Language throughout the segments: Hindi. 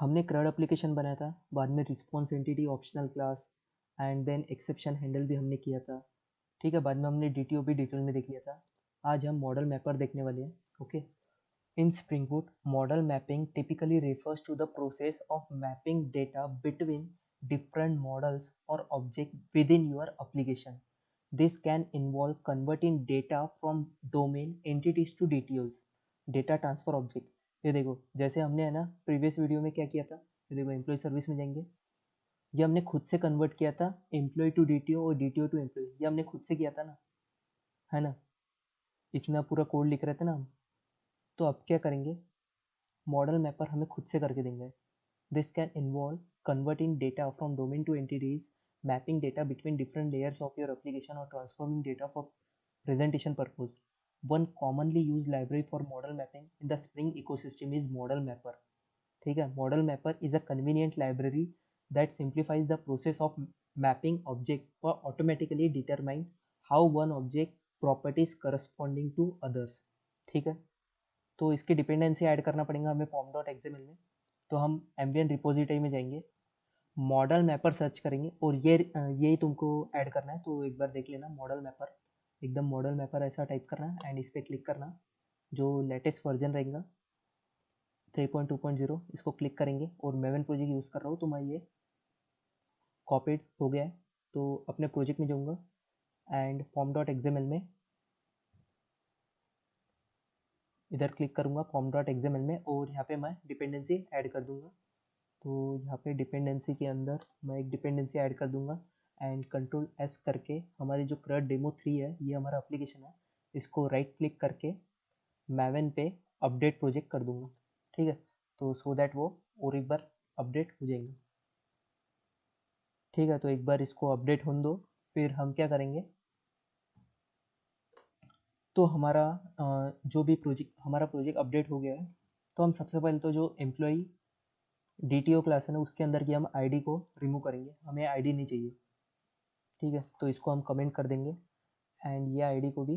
हमने CRUD एप्लीकेशन बनाया था, बाद में response entity optional class and then exception handle भी हमने किया था। ठीक है, बाद में हमने DTO भी डिटेल में देख लिया था। आज हम मॉडल मैपर देखने वाले हैं। Okay, in Spring Boot, model mapping typically refers to the process of mapping data between different models or objects within your application. This can involve converting data from domain entities to DTOs, data transfer object. ये देखो, जैसे हमने है ना प्रीवियस वीडियो में क्या किया था, ये देखो एम्प्लॉय सर्विस में जाएंगे, ये हमने खुद से कन्वर्ट किया था एम्प्लॉय टू DTO और DTO टू एम्प्लॉय, ये हमने खुद से किया था ना, है ना, इतना पूरा कोड लिख रहे थे ना हम। तो अब क्या करेंगे, मॉडल मैपर हमें खुद से करके देंगे। This can involve converting data from domain to entities, mapping data between different layers of your application और transforming data for presentation purpose. One commonly used library for model mapping in the Spring ecosystem is Model Mapper. ठीक है, Model Mapper is a convenient library that simplifies the process of mapping objects or automatically determine how one object properties corresponding to others. ठीक है, तो इसकी डिपेंडेंसी ऐड करना पड़ेगा हमें form.xml में। तो हम एम्बियन रिपोजिटरी में जाएंगे, मॉडल मैपर सर्च करेंगे और यही तुमको ऐड करना है। तो एक बार देख लेना, मॉडल मैपर, एकदम मॉडल मैपर ऐसा टाइप करना एंड इस पर क्लिक करना। जो लेटेस्ट वर्जन रहेगा 3.2.0 इसको क्लिक करेंगे और मेवन प्रोजेक्ट यूज़ कर रहा हूँ तो मैं ये कॉपीड हो गया है। तो अपने प्रोजेक्ट में जाऊँगा एंड form.xml में इधर क्लिक करूँगा form.xml में और यहाँ पे मैं डिपेंडेंसी ऐड कर दूँगा। तो यहाँ पे डिपेंडेंसी के अंदर मैं एक डिपेंडेंसी ऐड कर दूंगा एंड कंट्रोल S करके हमारी जो CRUD डेमो 3 है, ये हमारा एप्लीकेशन है, इसको राइट क्लिक करके मैवन पे अपडेट प्रोजेक्ट कर दूंगा। ठीक है, तो सो दैट वो और एक बार अपडेट हो जाएंगे। ठीक है, तो एक बार इसको अपडेट होने दो, फिर हम क्या करेंगे, तो हमारा जो भी हमारा प्रोजेक्ट अपडेट हो गया है, तो हम सबसे पहले तो जो एम्प्लॉई DTO क्लास है ना, उसके अंदर की हम आईडी को रिमूव करेंगे, हमें आईडी नहीं चाहिए। ठीक है, तो इसको हम कमेंट कर देंगे एंड ये आईडी को भी,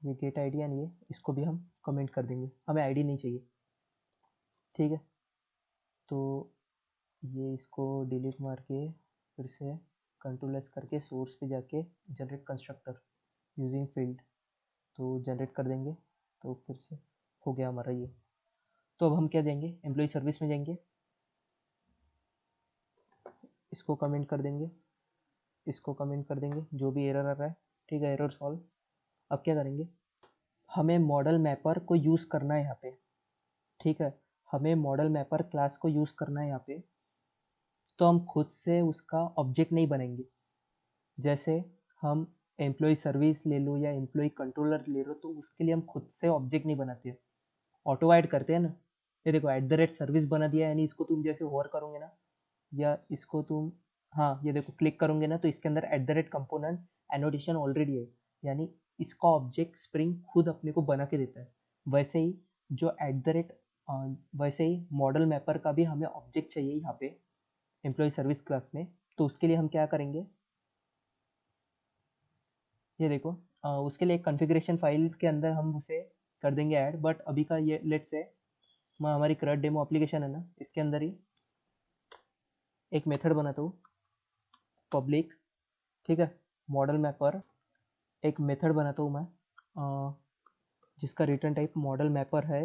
ये गेट आईडी एंड ये इसको भी हम कमेंट कर देंगे, हमें आईडी नहीं चाहिए। ठीक है, तो ये इसको डिलीट मार के फिर से कंट्रोल एस करके सोर्स पे जाके जनरेट कंस्ट्रक्टर यूजिंग फील्ड, तो जनरेट कर देंगे। तो फिर से हो गया हमारा ये। तो अब हम क्या देंगे, एम्प्लॉय सर्विस में जाएंगे, इसको कमेंट कर देंगे, इसको कमेंट कर देंगे, जो भी एरर आ रहा है। ठीक है, एरर सॉल्व। अब क्या करेंगे, हमें मॉडल मैपर को यूज़ करना है यहाँ पे। ठीक है, हमें मॉडल मैपर क्लास को यूज़ करना है यहाँ पे। तो हम खुद से उसका ऑब्जेक्ट नहीं बनाएंगे। जैसे हम एम्प्लॉय सर्विस ले लो या एम्प्लॉय कंट्रोलर ले लो, तो उसके लिए हम खुद से ऑब्जेक्ट नहीं बनाते, ऑटो ऐड करते हैं ना। ये देखो @सर्विस बना दिया, यानी इसको तुम जैसे होवर करोगे ना, या इसको तुम, हाँ ये देखो क्लिक करोगे ना, तो इसके अंदर कंपोनेंट एनोटेशन ऑलरेडी है, यानी इसका ऑब्जेक्ट स्प्रिंग खुद अपने को बना के देता है। वैसे ही जो वैसे ही मॉडल मैपर का भी हमें ऑब्जेक्ट चाहिए यहाँ पे एम्प्लॉय सर्विस क्लास में। तो उसके लिए हम क्या करेंगे, ये देखो, उसके लिए एक कॉन्फ़िगरेशन फाइल के अंदर हम उसे कर देंगे ऐड। बट अभी का ये लेट्स से मैं हमारी CRUD डेमो एप्लीकेशन है ना, इसके अंदर ही एक मेथड बनाता हूँ पब्लिक। ठीक है, मॉडल मैपर एक मेथड बनाता हूँ मैं, जिसका रिटर्न टाइप मॉडल मैपर है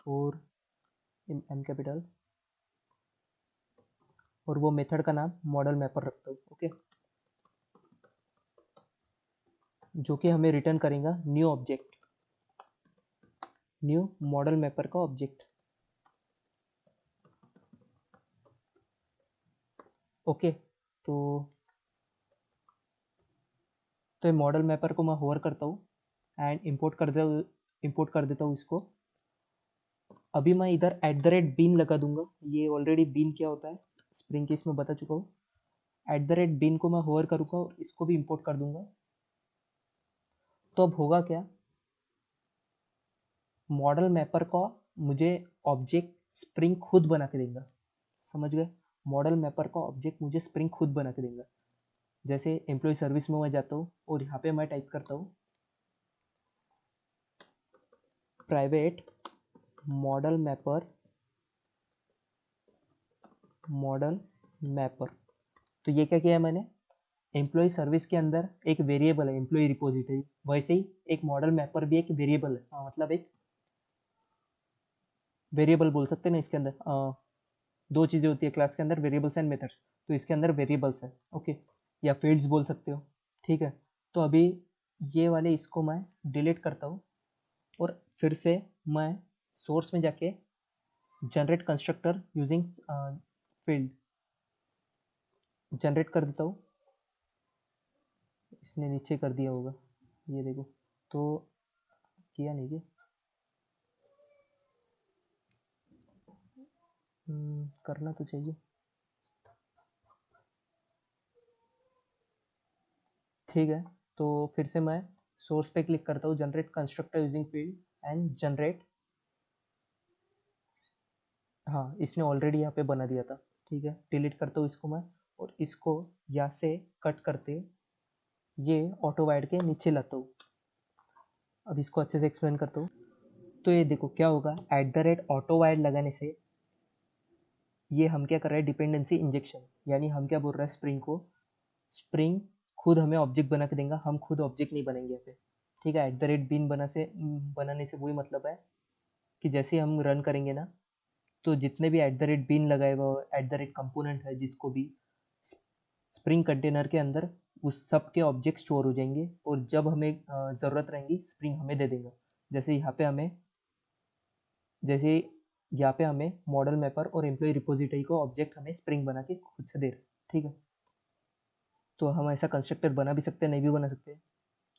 और एम कैपिटल, और वो मेथड का नाम मॉडल मैपर रखता हूँ। ओके, जो कि हमें रिटर्न करेगा new object, new model mapper का ऑब्जेक्ट। ओके, तो ये मॉडल मैपर को मैं होवर करता हूँ एंड इंपोर्ट कर देता हूँ इसको। अभी मैं इधर @bin लगा दूंगा, ये ऑलरेडी bin क्या होता है स्प्रिंग केस में बता चुका हूँ। @bin को मैं होवर करूँगा और इसको भी इंपोर्ट कर दूंगा। तो अब होगा क्या, मॉडल मैपर का मुझे ऑब्जेक्ट स्प्रिंग खुद बना के देगा। समझ गए, मॉडल मैपर का ऑब्जेक्ट मुझे स्प्रिंग खुद बना के देगा। जैसे एम्प्लॉय सर्विस में मैं जाता हूँ और यहाँ पे मैं टाइप करता हूँ प्राइवेट मॉडल मैपर। तो ये क्या किया है मैंने, एम्प्लॉय सर्विस के अंदर एक वेरिएबल है एम्प्लॉय रिपोजिटरी, वैसे ही एक मॉडल मैपर भी एक वेरिएबल है। मतलब एक वेरिएबल बोल सकते हैं ना इसके अंदर। दो चीज़ें होती है क्लास के अंदर, वेरिएबल्स एंड मेथड्स, तो इसके अंदर वेरिएबल्स है। ओके, या फील्ड्स बोल सकते हो। ठीक है, तो अभी ये वाले इसको मैं डिलीट करता हूँ और फिर से मैं सोर्स में जाके generate constructor using field generate कर देता हूँ। इसने नीचे कर दिया होगा, ये देखो, तो किया नहीं क्या? करना तो चाहिए। ठीक है, तो फिर से मैं सोर्स पे क्लिक करता हूँ, generate constructor using field and generate. हाँ, इसने ऑलरेडी यहाँ पे बना दिया था। ठीक है, डिलीट करता हूँ इसको मैं, और इसको यहाँ से कट करते ये ऑटो वाइड के नीचे लाता हूँ। अब इसको अच्छे से एक्सप्लेन करता हूँ। तो ये देखो क्या होगा, ऑटो वाइड लगाने से ये हम क्या कर रहे हैं, डिपेंडेंसी इंजेक्शन। यानी हम क्या बोल रहे हैं स्प्रिंग को, स्प्रिंग खुद हमें ऑब्जेक्ट बना के देगा, हम खुद ऑब्जेक्ट नहीं बनेंगे यहाँ पे। ठीक है, @bin बनाने से वही मतलब है कि जैसे हम रन करेंगे ना, तो जितने भी @bin लगाए हुआ कंपोनेंट है जिसको भी स्प्रिंग कंटेनर के अंदर, उस सब के ऑब्जेक्ट स्टोर हो जाएंगे, और जब हमें ज़रूरत रहेंगी स्प्रिंग हमें दे देगा। जैसे यहाँ पे हमें मॉडल मैपर और एम्प्लॉय रिपोजिटरी को ऑब्जेक्ट हमें स्प्रिंग बना के खुद से दे रहे। ठीक है, तो हम ऐसा कंस्ट्रक्टर बना भी सकते हैं, नहीं भी बना सकते,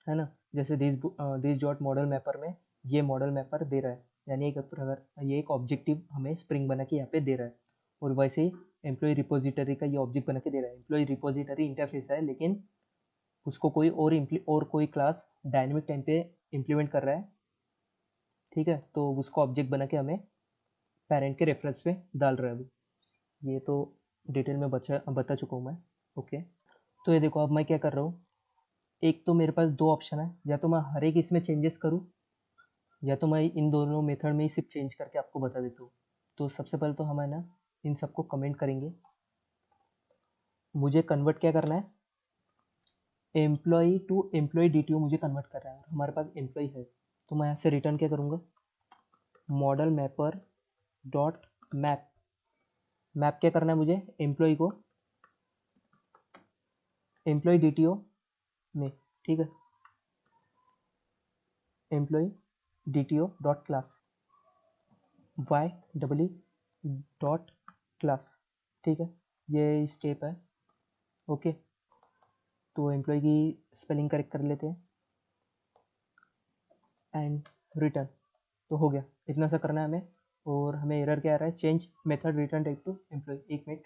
है ना। जैसे दिस डॉट मॉडल मैपर में ये मॉडल मैपर दे रहा है, यानी एक अगर ये एक ऑब्जेक्टिव हमें स्प्रिंग बना के यहाँ पे दे रहा है, और वैसे ही एम्प्लॉय रिपोजिटरी का ये ऑब्जेक्ट बना के दे रहा है। एम्प्लॉय रिपोजिटरी इंटरफेस है, लेकिन उसको कोई और कोई क्लास डायनेमिक टाइम पे इम्प्लीमेंट कर रहा है। ठीक है, तो उसको ऑब्जेक्ट बना के हमें पेरेंट के रेफरेंस में डाल रहा है। अभी ये तो डिटेल में बता चुका हूँ मैं। ओके, तो ये देखो अब मैं क्या कर रहा हूँ, एक तो मेरे पास दो ऑप्शन है, या तो मैं हर एक इसमें चेंजेस करूँ, या तो मैं इन दोनों मेथड में ही सिर्फ चेंज करके आपको बता देता हूँ। तो सबसे पहले तो हम है ना इन सबको कमेंट करेंगे। मुझे कन्वर्ट क्या करना है, एम्प्लॉई टू एम्प्लॉय DTO मुझे कन्वर्ट कर रहा है, और हमारे पास एम्प्लॉय है। तो मैं यहाँ से रिटर्न क्या करूँगा, model mapper dot map. Map क्या करना है मुझे, एम्प्लॉय को एम्प्लॉय DTO में। ठीक है, employ DTO dot class YEE dot class. ठीक है, ये स्टेप है। ओके, तो एम्प्लॉय की स्पेलिंग करेक्ट कर लेते हैं एंड रिटर्न। तो हो गया, इतना सा करना है हमें। और हमें एरर क्या आ रहा है, change method return type to employ. एक मिनट,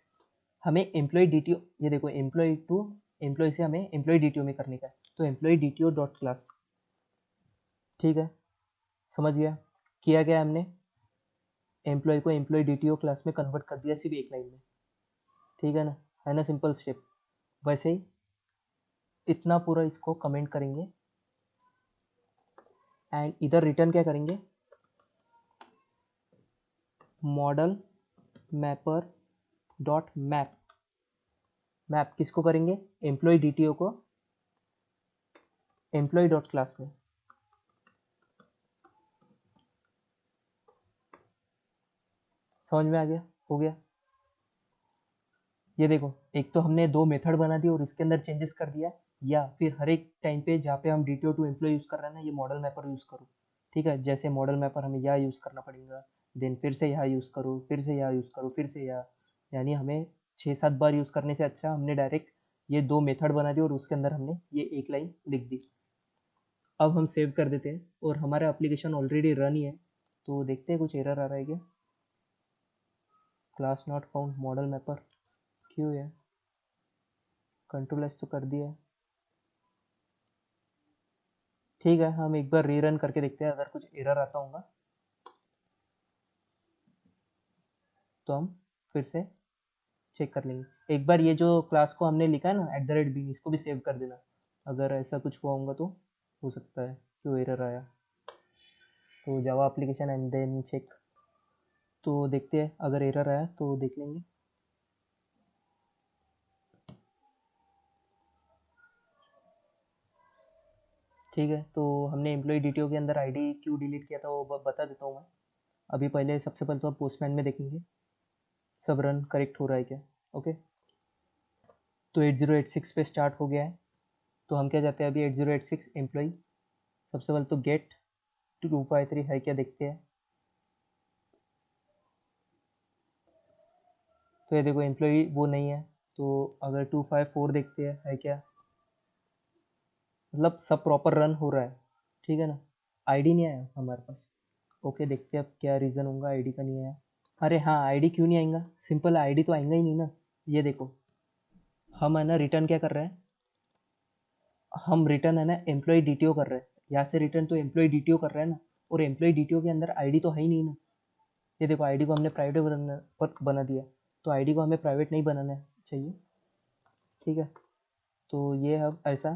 हमें एम्प्लॉय DTO, ये देखो एम्प्लॉय टू एम्प्लॉय से हमें एम्प्लॉय DTO में करने का है, तो एम्प्लॉय DTO डॉट क्लास। ठीक है, समझ गया, किया गया हमने, एम्प्लॉय को एम्प्लॉय DTO क्लास में कन्वर्ट कर दिया सिर्फ एक लाइन में। ठीक है ना सिंपल स्टेप। वैसे ही इतना पूरा इसको कमेंट करेंगे, एंड इधर रिटर्न क्या करेंगे, model mapper dot map. Map किसको करेंगे, एम्प्लॉय DTO को एम्प्लॉय डॉट क्लास में। समझ में आ गया, हो गया। ये देखो, एक तो हमने दो मेथड बना दिए और इसके अंदर चेंजेस कर दिया, या फिर हर एक टाइम पे जहाँ पे हम DTO टू एम्प्लॉय यूज़ कर रहे हैं ना, ये मॉडल मैपर यूज़ करो। ठीक है, जैसे मॉडल मैपर हमें यहाँ यूज़ करना पड़ेगा, देन फिर से यहाँ यूज़ करो, फिर से यहाँ यूज़ करो, फिर से यहाँ, यानी हमें 6-7 बार यूज़ करने से अच्छा हमने डायरेक्ट ये दो मेथड बना दिए और उसके अंदर हमने ये एक लाइन लिख दी। अब हम सेव कर देते हैं, और हमारा एप्लीकेशन ऑलरेडी रन ही है, तो देखते हैं कुछ एरर आ रहा है क्या। Class not found model mapper, क्यों है, कंट्रोल एस तो कर दिया है। ठीक है, हम एक बार रीरन करके देखते हैं, अगर कुछ एरर आता होगा तो हम फिर से चेक कर लेंगे। एक बार ये जो क्लास को हमने लिखा है ना @bin, इसको भी सेव कर देना, अगर ऐसा कुछ हुआ होगा तो हो सकता है क्यों एरर आया। तो Java application and then check. तो देखते हैं अगर एरर आया तो देख लेंगे। ठीक है, तो हमने एम्प्लॉय डिटेल के अंदर आईडी क्यों डिलीट किया था वो बता देता हूँ मैं। अभी पहले सबसे पहले तो आप पोस्टमैन में देखेंगे सब रन करेक्ट हो रहा है क्या। ओके, तो 8086 पे स्टार्ट हो गया है, तो हम क्या चाहते हैं अभी 8086 एम्प्लॉय। सबसे पहले तो गेट 253 है क्या देखते हैं। तो ये देखो एम्प्लॉय वो नहीं है, तो अगर 254 देखते हैं है क्या, मतलब सब प्रॉपर रन हो रहा है। ठीक है ना, आईडी नहीं आया हमारे पास। ओके, देखते हैं अब क्या रीज़न होगा आईडी का नहीं आया। अरे हाँ, आईडी क्यों नहीं आएगा, सिंपल आईडी तो आएगा ही नहीं ना। ये देखो हम है ना रिटर्न क्या कर रहे हैं, हम रिटर्न है ना एम्प्लॉय डीटीओ कर रहे हैं। यहाँ से रिटर्न तो एम्प्लॉय डीटीओ कर रहे हैं ना, और एम्प्लॉय डीटीओ के अंदर आईडी तो है ही नहीं ना। ये देखो आईडी को हमने प्राइवेट बना दिया, तो आईडी को हमें प्राइवेट नहीं बनाना चाहिए। ठीक है, तो ये अब ऐसा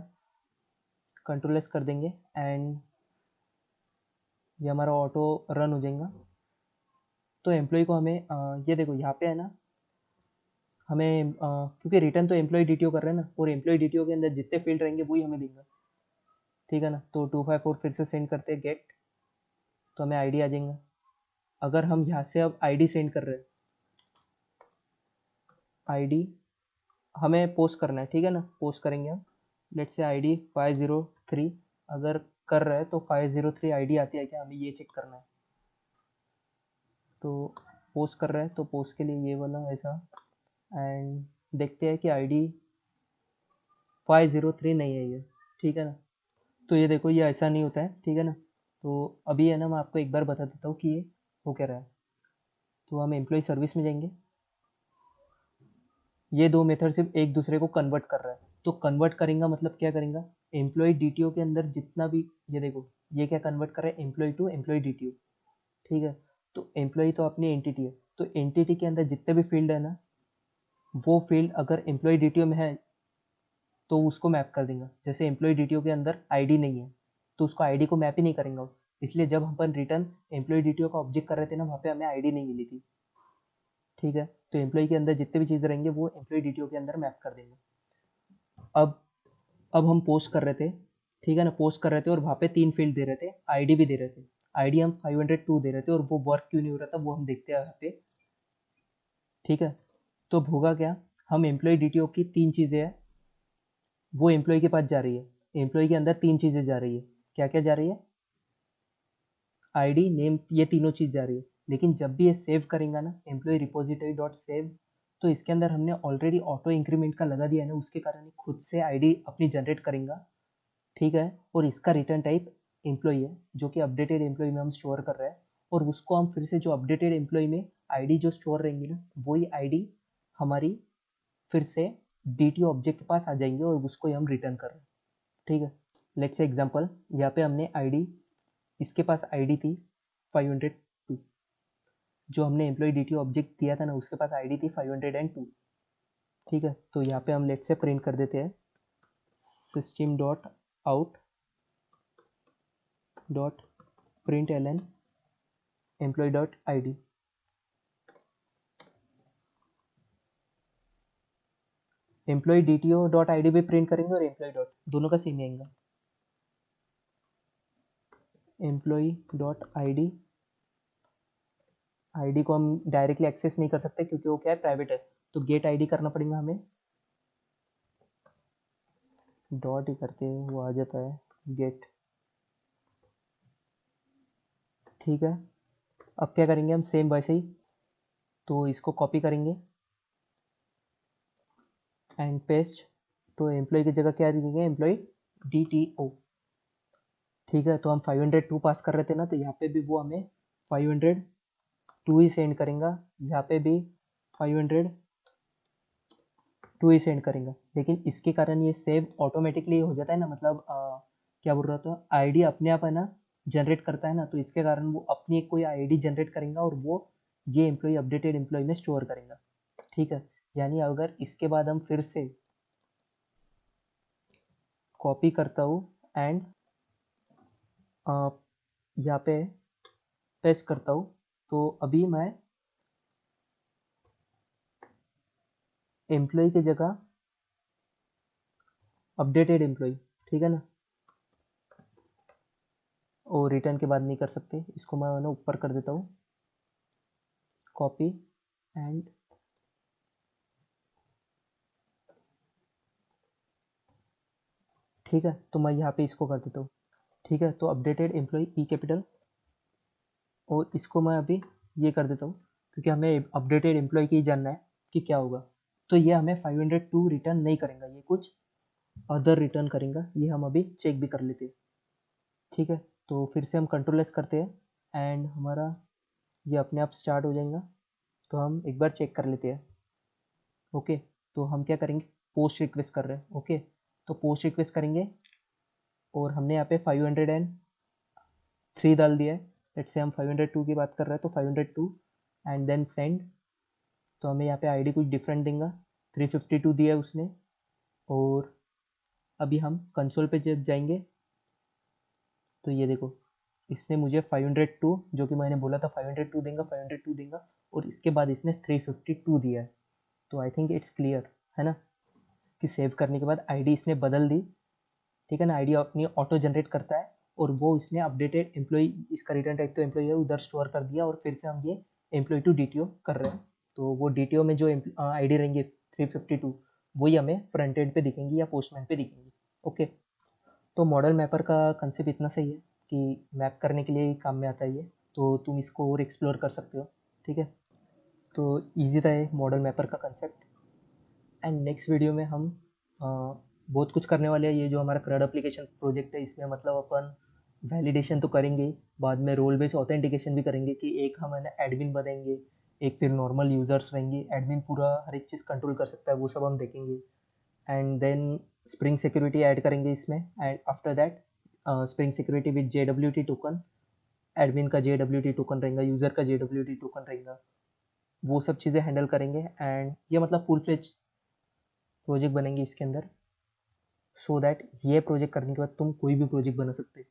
कंट्रोल एस कर देंगे एंड ये हमारा ऑटो रन हो जाएगा। तो एम्प्लॉय को हमें ये देखो यहाँ पे है ना, हमें क्योंकि रिटर्न तो एम्प्लॉय डीटीओ कर रहे हैं ना, और एम्प्लॉय डीटीओ के अंदर जितने फील्ड रहेंगे वही हमें देंगे। ठीक है ना, तो 254 फिर से सेंड करते हैं गेट, तो हमें आईडी आ जाएगा। अगर हम यहाँ से अब आईडी सेंड कर रहे हैं, आईडी हमें पोस्ट करना है। ठीक है ना, पोस्ट करेंगे हम, लेट से आईडी 503 अगर कर रहे हैं तो 503 आईडी आती है क्या, हमें ये चेक करना है। तो पोस्ट कर रहे हैं तो पोस्ट के लिए ये वाला ऐसा, एंड देखते हैं कि आईडी 503 नहीं है ये। ठीक है ना, तो ये देखो ये ऐसा नहीं होता है। ठीक है ना, तो अभी है ना मैं आपको एक बार बता देता हूँ कि ये हो क्या रहा है। तो हम एम्प्लॉय सर्विस में जाएंगे, ये दो मेथड सिर्फ एक दूसरे को कन्वर्ट कर रहा है। तो कन्वर्ट करेंगे मतलब क्या करेंगे, एम्प्लॉय डीटीओ के अंदर जितना भी, ये देखो ये क्या कन्वर्ट कर रहा है, एम्प्लॉय टू एम्प्लॉय डीटीओ। ठीक है, तो एम्प्लॉय तो अपनी एंटिटी है, तो एंटिटी के अंदर जितने भी फील्ड है ना, वो फील्ड अगर एम्प्लॉय डीटीओ में है तो उसको मैप कर देंगे। जैसे एम्प्लॉय डीटीओ के अंदर आईडी नहीं है, तो उसको आईडी को मैप ही नहीं करेंगे। इसलिए जब हम अपन रिटर्न एम्प्लॉय डीटीओ का ऑब्जेक्ट कर रहे थे ना, वहाँ पे हमें आईडी नहीं मिली थी। ठीक है, तो एम्प्लॉय के अंदर जितने भी चीज़ रहेंगे वो एम्प्लॉय डीटीओ के अंदर मैप कर देंगे। अब अब हम पोस्ट कर रहे थे, ठीक है ना, पोस्ट कर रहे थे और वहाँ पे 3 फील्ड दे रहे थे, आईडी भी दे रहे थे। आईडी हम 502 दे रहे थे और वो वर्क क्यों नहीं हो रहा था वो हम देखते हैं यहाँ पे। ठीक है, तो होगा क्या, हम एम्प्लॉय डीटीओ की 3 चीज़ें हैं वो एम्प्लॉय के पास जा रही है। एम्प्लॉय के अंदर 3 चीज़ें जा रही है, क्या क्या जा रही है, आईडी नेम, ये तीनों चीज़ जा रही है। लेकिन जब भी ये सेव करेंगे ना एम्प्लॉय रिपोजिटरी डॉट सेव, तो इसके अंदर हमने ऑलरेडी ऑटो इंक्रीमेंट का लगा दिया है ना, उसके कारण ये खुद से आईडी अपनी जनरेट करेंगे। ठीक है, और इसका रिटर्न टाइप एम्प्लॉय है, जो कि अपडेटेड एम्प्लॉय में हम स्टोर कर रहे हैं। और उसको हम फिर से जो अपडेटेड एम्प्लॉय में आईडी जो स्टोर रहेंगी ना, वही आईडी हमारी फिर से डीटीओ ऑब्जेक्ट के पास आ जाएंगे और उसको ही हम रिटर्न कर रहे हैं। ठीक है, लेट्स से एग्जांपल, यहाँ पे हमने आईडी, इसके पास आईडी थी 502, जो हमने एम्प्लॉय डीटीओ ऑब्जेक्ट दिया था ना उसके पास आईडी थी 502। ठीक है, तो यहाँ पे हम लेट्स से प्रिंट कर देते हैं system dot out dot print L employ dot ID. Employ DTO dot ID भी प्रिंट करेंगे और एम्प्लॉय डॉट, दोनों का सेम आएगा। एम्प्लॉय डॉट आईडी, आईडी को हम डायरेक्टली एक्सेस नहीं कर सकते क्योंकि वो क्या है, प्राइवेट है। तो गेट आईडी करना पड़ेगा हमें, डॉट ही करते हैं वो आ जाता है गेट। ठीक है, अब क्या करेंगे हम सेम वैसे ही, तो इसको कॉपी करेंगे एंड पेस्ट, तो एम्प्लॉय की जगह क्या लिखेंगे, एम्प्लॉय डीटीओ। ठीक है, तो हम 502 पास कर रहे थे ना, तो यहाँ पे भी वो हमें 502 ही सेंड करेंगे, यहाँ पे भी 502 ही सेंड करेंगे। लेकिन इसके कारण ये सेव ऑटोमेटिकली हो जाता है ना, मतलब क्या बोल रहा था, आईडी अपने आप है ना जनरेट करता है ना, तो इसके कारण वो अपनी एक कोई आईडी जनरेट करेंगे और वो ये एम्प्लॉय अपडेटेड एम्प्लॉय में स्टोर करेंगे। ठीक है, यानी अगर इसके बाद हम फिर से कॉपी करता हूँ एंड यहाँ पे पेस्ट करता हूँ, तो अभी मैं एम्प्लॉय की जगह अपडेटेड एम्प्लॉय, ठीक है ना। और रिटर्न के बाद नहीं कर सकते, इसको मैं ना ऊपर कर देता हूँ, कॉपी एंड ठीक है, तो मैं यहाँ पे इसको कर देता हूँ। ठीक है, तो अपडेटेड एम्प्लॉय ई कैपिटल, और इसको मैं अभी ये कर देता हूँ क्योंकि हमें अपडेटेड एम्प्लॉय की जानना है कि क्या होगा। तो ये हमें 502 रिटर्न नहीं करेगा, ये कुछ अदर रिटर्न करेगा, ये हम अभी चेक भी कर लेते हैं। ठीक है, तो फिर से हम कंट्रोल एस करते हैं एंड हमारा ये अपने आप स्टार्ट हो जाएगा। तो हम एक बार चेक कर लेते हैं। ओके, तो हम क्या करेंगे, पोस्ट रिक्वेस्ट कर रहे हैं। ओके, तो पोस्ट रिक्वेस्ट करेंगे और हमने यहाँ पे 503 डाल दिया है। लेट्स से हम 502 की बात कर रहे हैं, तो 502 एंड देन सेंड। तो हमें यहाँ पे आईडी कुछ डिफरेंट देगा, 352 दिया है उसने। और अभी हम कंसोल पे जब जाएंगे तो ये देखो, इसने मुझे 502 जो कि मैंने बोला था 502 देगा, 502 देगा, और इसके बाद इसने 352 दिया है। तो आई थिंक इट्स क्लियर है ना कि सेव करने के बाद आईडी इसने बदल दी। ठीक है ना, आईडी अपनी ऑटो जनरेट करता है और वो इसने अपडेटेड एम्प्लॉय, इसका रिटर्न टाइप तो एम्प्लॉय है, उधर स्टोर कर दिया। और फिर से हम ये एम्प्लॉय टू डीटीओ कर रहे हैं। तो वो डीटीओ में जो आईडी रहेंगे 352, वही हमें फ्रंट एंड पे दिखेंगी या पोस्टमैन पे दिखेंगी। ओके, तो मॉडल मैपर का कंसेप्ट इतना सही है कि मैप करने के लिए ही काम में आता है ये। तो तुम इसको और एक्सप्लोर कर सकते हो। ठीक है, तो ईजी था ये मॉडल मैपर का कंसेप्ट। एंड नेक्स्ट वीडियो में हम बहुत कुछ करने वाले हैं। ये जो हमारा CRUD एप्लीकेशन प्रोजेक्ट है, इसमें मतलब अपन वैलिडेशन तो करेंगे ही, बाद में रोल बेस्ड ऑथेंटिकेशन भी करेंगे कि एक हम है ना एडमिन बनेंगे, एक फिर नॉर्मल यूजर्स रहेंगे। एडमिन पूरा हर एक चीज़ कंट्रोल कर सकता है, वो सब हम देखेंगे। And then spring security add करेंगे इसमें। And after that spring security with JWT token, admin का JWT टोकन रहेगा, यूज़र का JWT टोकन रहेगा, वो सब चीज़ें हैंडल करेंगे। एंड ये मतलब फुल फ्लेज प्रोजेक्ट बनेंगे इसके अंदर, सो दैट ये प्रोजेक्ट करने के बाद तुम कोई भी प्रोजेक्ट बना सकते।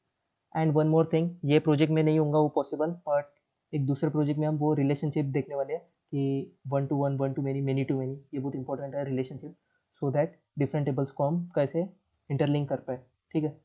एंड वन मोर थिंग, ये प्रोजेक्ट में नहीं होगा वो पॉसिबल, बट एक दूसरे प्रोजेक्ट में हम वो रिलेशनशिप देखने वाले हैं कि 1 to 1, 1 to many, many to many। ये बहुत इंपॉर्टेंट है relationship, so that different tables को हम कैसे इंटरलिंक कर पाए। ठीक है।